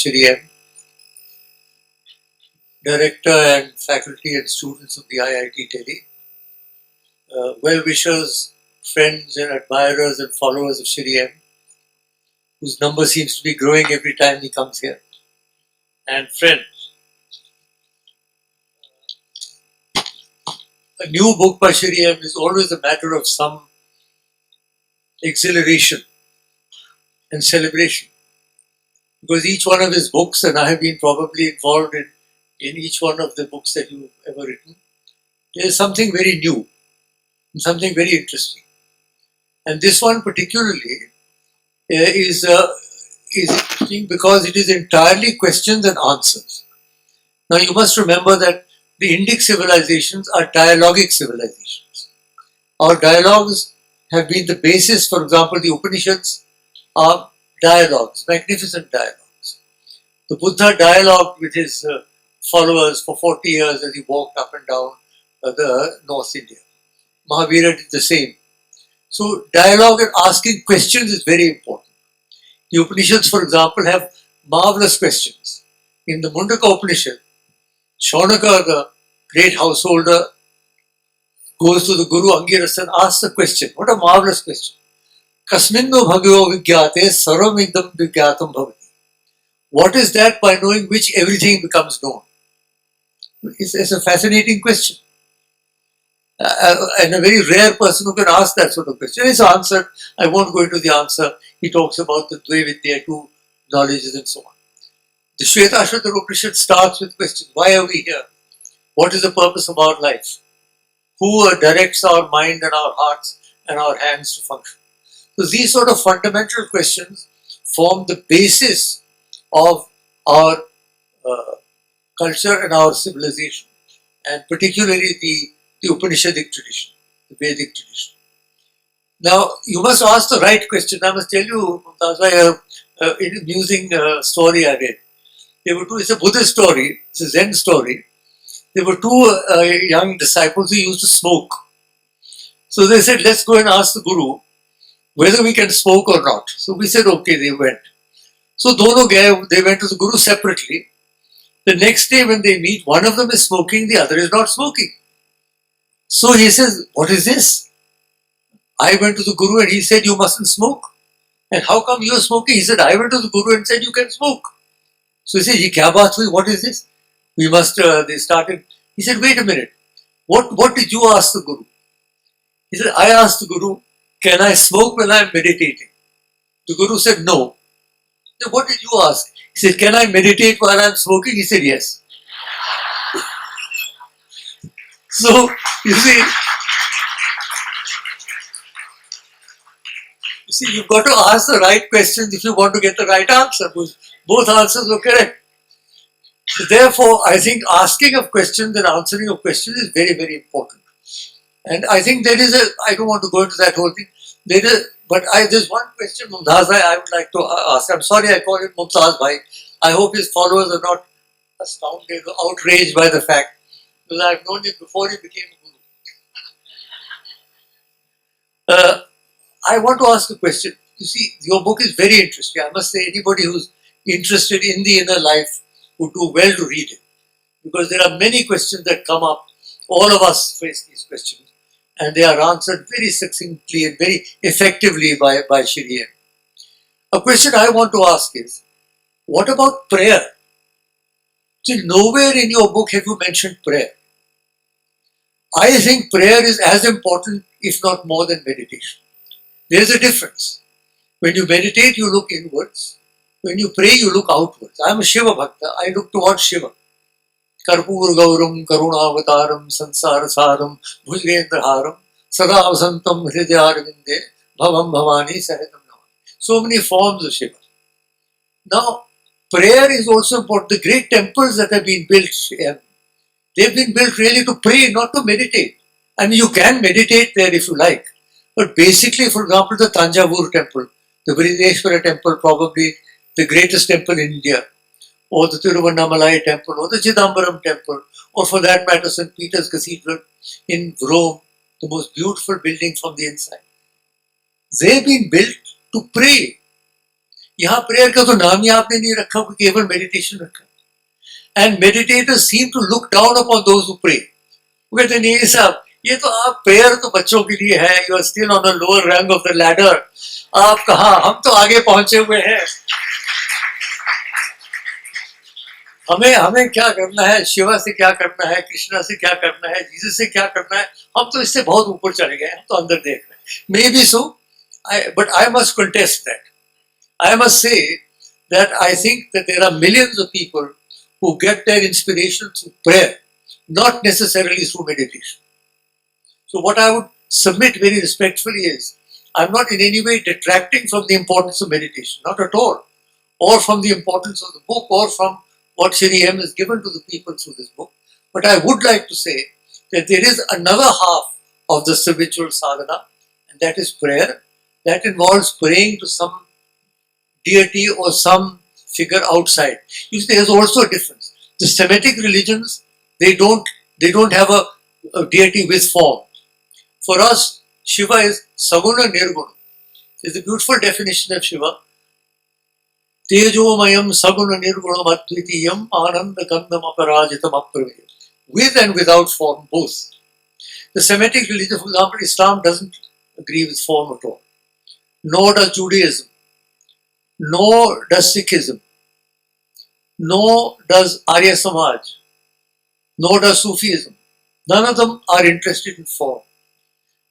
Shri M, Director and faculty and students of the IIT Delhi, well-wishers, friends and admirers and followers of Shri M, whose number seems to be growing every time he comes here, and friends. A new book by Shri M is always a matter of some exhilaration and celebration, because each one of his books, and I have been probably involved in each one of the books that you've ever written, there is something very new and something very interesting. And this one particularly is interesting because it is entirely questions and answers. Now you must remember that the Indic civilizations are dialogic civilizations. Our dialogues have been the basis. For example, the Upanishads are dialogues, magnificent dialogues. The Buddha dialogued with his followers for 40 years as he walked up and down the North India. Mahavira did the same. So dialogue and asking questions is very important. The Upanishads, for example, have marvelous questions. In the Mundaka Upanishad, Shaunaka, the great householder, goes to the Guru Angiras and asks a question. What a marvelous question. Kasminno bhagyo vigyate sarvamidam vigyatam bhavati. What is that by knowing which everything becomes known? It's a fascinating question. And a very rare person who can ask that sort of question. It's answered. I won't go into the answer. He talks about the Dvaividya, two knowledges and so on. The Shvetashvatara Upanishad starts with questions. Why are we here? What is the purpose of our life? Who directs our mind and our hearts and our hands to function? So these sort of fundamental questions form the basis of our culture and our civilization, and particularly the Upanishadic tradition, the Vedic tradition. Now, you must ask the right question. I must tell you, Mumtaz, an amusing story I read. It's a Buddhist story, it's a Zen story. There were two young disciples who used to smoke. So they said, let's go and ask the Guru whether we can smoke or not. So we said, okay, they went. So they went to the Guru separately. The next day when they meet, one of them is smoking, the other is not smoking. So he says, what is this? I went to the Guru and he said, you mustn't smoke. And how come you are smoking? He said, I went to the Guru and said, you can smoke. So he said, ye kya baat hui? What is this? We must, they started. He said, wait a minute. What did you ask the Guru? He said, I asked the Guru, can I smoke when I am meditating? The Guru said, no. He said, what did you ask? He said, can I meditate while I am smoking? He said, yes. So, you see, you've got to ask the right questions if you want to get the right answer. Both answers were correct. So therefore, I think asking of questions and answering of questions is very, very important. And I think there is I don't want to go into that whole thing. There's one question, Mumtaz Bhai, I would like to ask. I'm sorry I call him Mumtaz Bhai. I hope his followers are not astounded or outraged by the fact, because I've known him before he became Guru. I want to ask a question. You see, your book is very interesting. I must say, anybody who's interested in the inner life would do well to read it, because there are many questions that come up. All of us face these questions, and they are answered very succinctly and very effectively by Shri M. A question I want to ask is, what about prayer? See, nowhere in your book have you mentioned prayer. I think prayer is as important, if not more, than meditation. There is a difference. When you meditate, you look inwards. When you pray, you look outwards. I am a Shiva Bhakta. I look towards Shiva. Karpur Gauram Karunavataram Sansarasaram Bhujgendraharam Sada Vasantam Hridayaravinde Bhavam Bhavani Sahitam Navani. So many forms of Shiva. Now, prayer is also important. The great temples that have been built, they've been built really to pray, not to meditate. I mean, you can meditate there if you like. But basically, for example, the Tanjavur temple, the Brihadeshwara temple, probably the greatest temple in India, or the Tiruvannamalai temple, or the Chidambaram temple, or for that matter, St. Peter's Cathedral in Rome, the most beautiful building from the inside. They've been built to pray. यहाँ prayer का तो नाम ही आपने नहीं रखा, केवल meditation रखा. And meditators seem to look down upon those who pray. वो कहते नहीं साहब, ये तो आप, प्रेयर तो बच्चों के लिए है, you are still on the lower rank of the ladder. आप कहा, हम तो आगे पहुंचे हुए हैं. हमें हमें क्या करना है, शिवा से क्या करना है, कृष्णा से क्या करना है, जीसस से क्या करना है, हम तो इससे बहुत ऊपर चले गए, हम तो अंदर देख रहे हैं. May be so, but I must contest that. I must say that I think that there are millions of people who get their inspiration through prayer, not necessarily through meditation. So what I would submit very respectfully is, I'm not in any way detracting from the importance of meditation, not at all, or from the importance of the book, or from what Shri M has given to the people through this book. But I would like to say that there is another half of the spiritual sadhana, and that is prayer. That involves praying to some deity or some figure outside. You see, there's also a difference. The Semitic religions, they don't have a deity with form. For us, Shiva is Saguna Nirguna. There's a beautiful definition of Shiva. Tejomayam Saguna Nirgunam Advitiyam Ananda Kandam Aparajitam Apravayam. With and without form, both. The Semitic religion, for example, Islam doesn't agree with form at all. Nor does Judaism. Nor does Sikhism, nor does Arya Samaj, nor does Sufism. None of them are interested in form.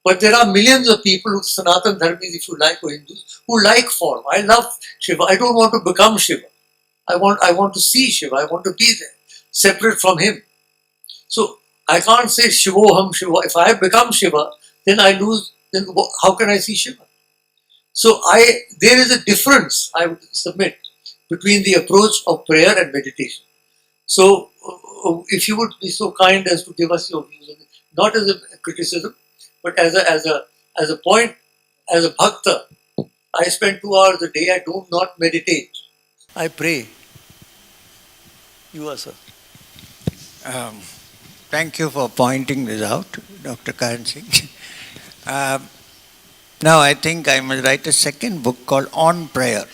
But there are millions of people who Sanatan Dharmis, if you like, or Hindus, who like form. I love Shiva. I don't want to become Shiva. I want to see Shiva. I want to be there, separate from him. So I can't say Shivoham Shiva. If I become Shiva, then I lose. Then how can I see Shiva? So there is a difference, I would submit, between the approach of prayer and meditation. So if you would be so kind as to give us your views on it, not as a criticism, but as a point, as a bhakta. I spend 2 hours a day. I do not meditate. I pray. You are, sir. Thank you for pointing this out, Dr. Karan Singh. Now I think I must write a second book called On Prayer.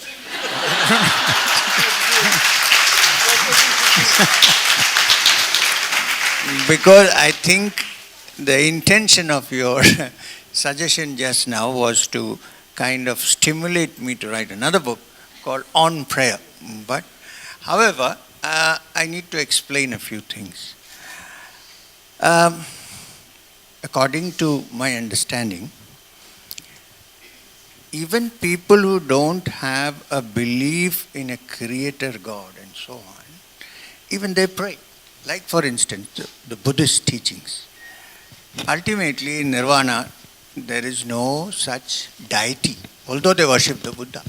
Because I think the intention of your suggestion just now was to kind of stimulate me to write another book called On Prayer. But, however, I need to explain a few things. According to my understanding, even people who don't have a belief in a creator God and so on, even they pray. Like, for instance, the Buddhist teachings. Ultimately, in Nirvana, there is no such deity, although they worship the Buddha.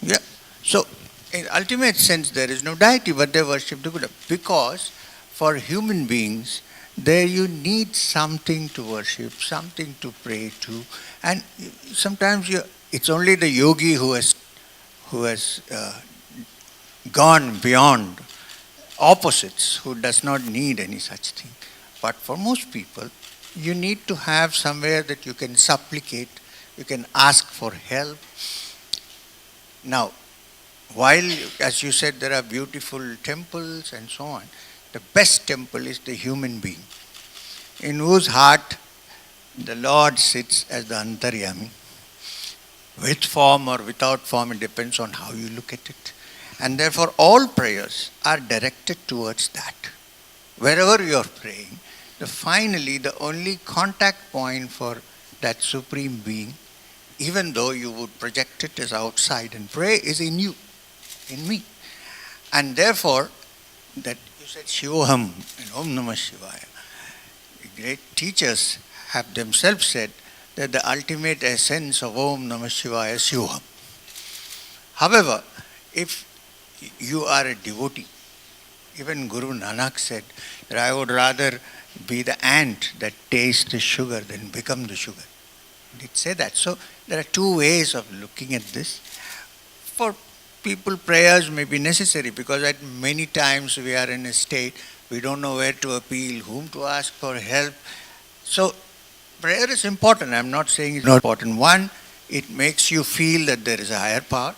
Yeah. So, in ultimate sense, there is no deity, but they worship the Buddha. Because for human beings, there you need something to worship, something to pray to, and sometimes it's only the yogi who has gone beyond opposites, who does not need any such thing. But for most people, you need to have somewhere that you can supplicate, you can ask for help. Now, while, as you said, there are beautiful temples and so on, the best temple is the human being, in whose heart the Lord sits as the Antaryami. With form or without form, it depends on how you look at it. And therefore, all prayers are directed towards that. Wherever you are praying, finally, the only contact point for that Supreme Being, even though you would project it as outside and pray, is in you, in me. And therefore, that you said Shivoham and Om Namah Shivaya. The great teachers have themselves said that the ultimate essence of Om Namah Shivaya is Shivoham. However, if you are a devotee, even Guru Nanak said that I would rather be the ant that tastes the sugar than become the sugar. He did say that. So there are two ways of looking at this. For people, prayers may be necessary because at many times we are in a state we don't know where to appeal, whom to ask for help. So prayer is important. I'm not saying it's not important. One, it makes you feel that there is a higher power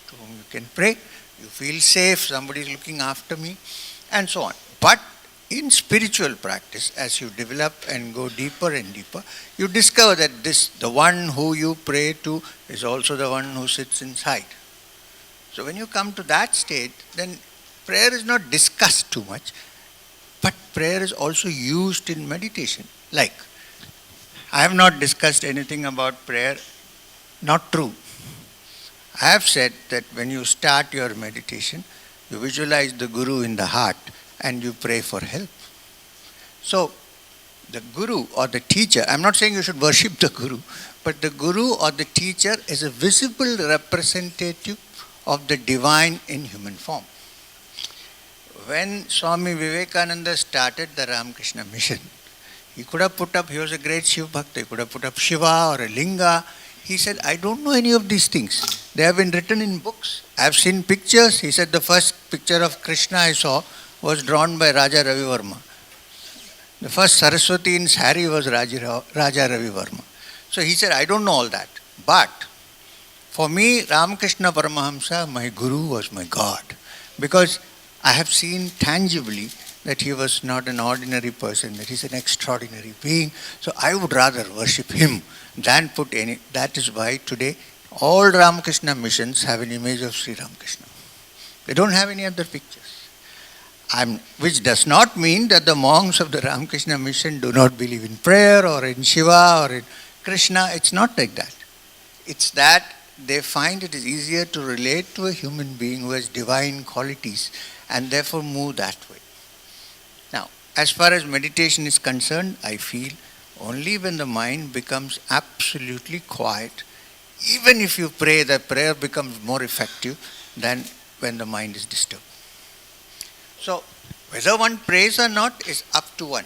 to can pray. You feel safe, somebody is looking after me, and so on. But in spiritual practice, as you develop and go deeper and deeper, you discover that the one who you pray to is also the one who sits inside. So when you come to that state, then prayer is not discussed too much, but prayer is also used in meditation. Like, I have not discussed anything about prayer, not true. I have said that when you start your meditation, you visualize the Guru in the heart and you pray for help. So, the Guru or the teacher, I'm not saying you should worship the Guru, but the Guru or the teacher is a visible representative of the divine in human form. When Swami Vivekananda started the Ramakrishna mission, he could have put up, he was a great Shiva Bhakta, he could have put up Shiva or a Linga. He said, I don't know any of these things. They have been written in books. I have seen pictures. He said, the first picture of Krishna I saw was drawn by Raja Ravi Varma. The first Saraswati in sari was Raja Ravi Varma. So he said, I don't know all that. But for me, Ramakrishna Paramahamsa, my Guru, was my God. Because I have seen tangibly that he was not an ordinary person, that he's an extraordinary being. So I would rather worship him than put any. That is why today all Ramakrishna missions have an image of Sri Ramakrishna. They don't have any other pictures. Which does not mean that the monks of the Ramakrishna mission do not believe in prayer or in Shiva or in Krishna. It's not like that. It's that they find it is easier to relate to a human being who has divine qualities and therefore move that way. Now, as far as meditation is concerned, I feel only when the mind becomes absolutely quiet, even if you pray, the prayer becomes more effective than when the mind is disturbed. So, whether one prays or not is up to one.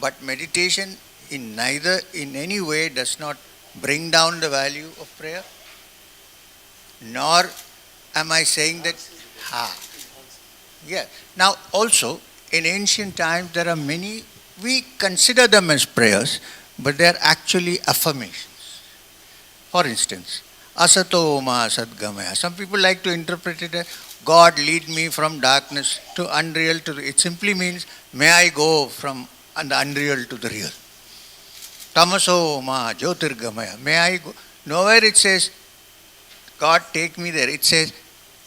But meditation in any way does not bring down the value of prayer, nor am I saying that, yeah. Now also, in ancient times there are many, we consider them as prayers, but they are actually affirmations. For instance, Asato Ma Sadgamaya. Some people like to interpret it as, God lead me from darkness to unreal to it simply means, may I go from the unreal to the real. Tamaso Ma Jyotirgamaya. May I go. Nowhere it says, God take me there. It says,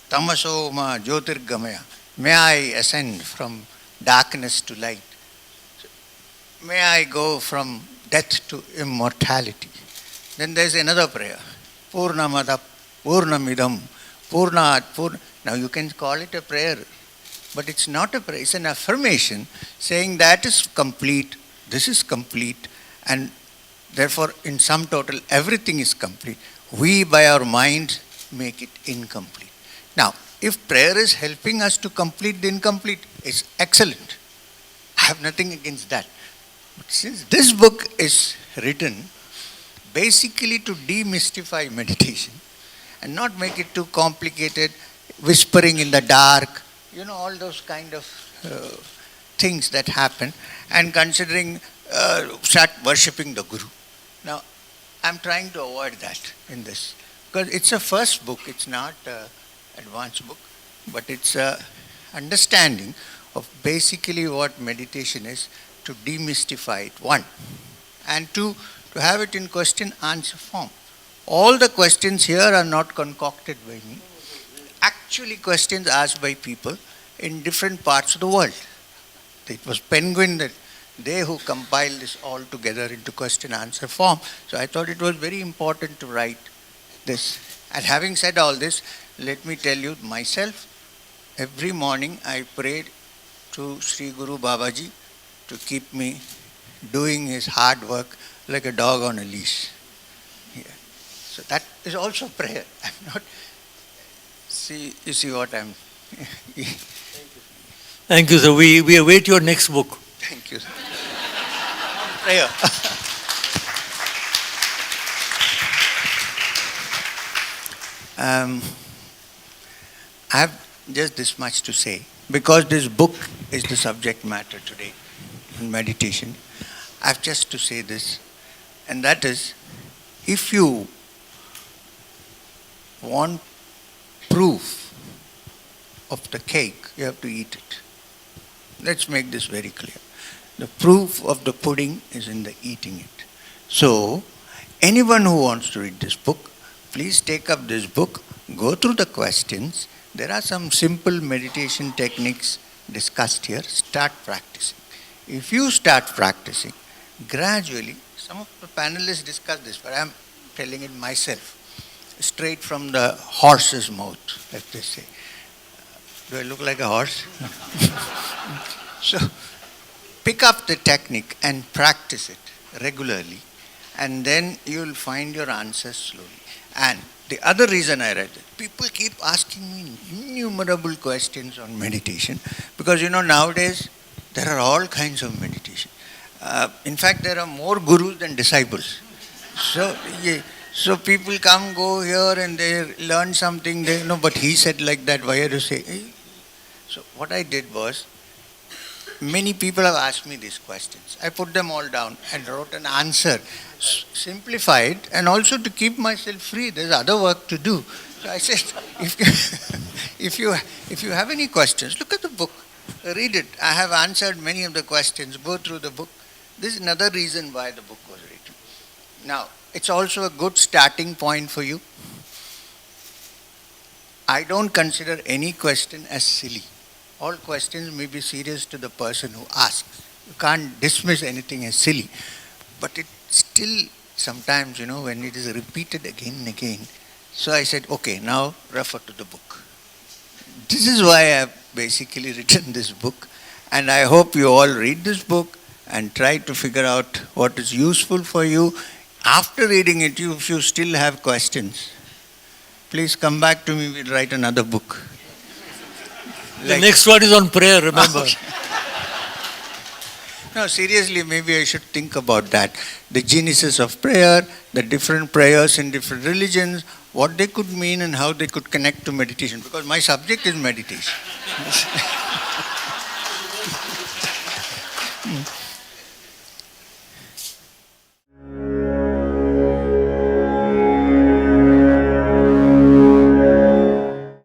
Tamaso Ma Jyotirgamaya. May I ascend from darkness to light. May I go from death to immortality. Then there is another prayer. Purnamada Purnamidam Purnat Purna. Now you can call it a prayer, but it's not a prayer. It's an affirmation saying that is complete, this is complete, and therefore in sum total everything is complete. We by our mind make it incomplete. Now, if prayer is helping us to complete the incomplete, it's excellent. I have nothing against that. But since this book is written basically to demystify meditation and not make it too complicated, whispering in the dark, all those kind of things that happen, and considering start worshipping the Guru. Now, I'm trying to avoid that in this, because it's a first book, it's not an advanced book, but it's a understanding of basically what meditation is, to demystify it, one, and two, to have it in question-answer form. All the questions here are not concocted by me. Actually questions asked by people in different parts of the world. It was Penguin, that they who compiled this all together into question-answer form. So I thought it was very important to write this. And having said all this, let me tell you myself, every morning I prayed to Sri Guru Babaji to keep me doing his hard work like a dog on a leash. Yeah. So that is also prayer. I'm not... You see what I'm... Thank you, sir. We await your next book. Thank you, sir. Prayer. I have just this much to say. Because this book is the subject matter today in meditation, I have just to say this, and that is, if you want proof of the cake, you have to eat it. Let's make this very clear. The proof of the pudding is in the eating it. So, anyone who wants to read this book, please take up this book, go through the questions. There are some simple meditation techniques discussed here. Start practicing. If you start practicing, gradually, some of the panelists discuss this, but I'm telling it myself, straight from the horse's mouth, as they say. Do I look like a horse? So, pick up the technique and practice it regularly, and then you'll find your answers slowly. And the other reason I read it, people keep asking me innumerable questions on meditation, because nowadays there are all kinds of meditation. In fact, there are more gurus than disciples. So, so people come, go here, and they learn something. They but he said like that. Why are you saying? So what I did was, many people have asked me these questions. I put them all down and wrote an answer, simplified, and also to keep myself free. There's other work to do. So I said, if you have any questions, look at the book, read it. I have answered many of the questions. Go through the book. This is another reason why the book was written. Now, it's also a good starting point for you. I don't consider any question as silly. All questions may be serious to the person who asks. You can't dismiss anything as silly. But it still, sometimes, when it is repeated again and again. So I said, okay, now refer to the book. This is why I have basically written this book. And I hope you all read this book and try to figure out what is useful for you. After reading it, if you still have questions, please come back to me, we'll write another book. The next one is on prayer, remember. No, seriously, maybe I should think about that. The genesis of prayer, the different prayers in different religions, what they could mean and how they could connect to meditation. Because my subject is meditation.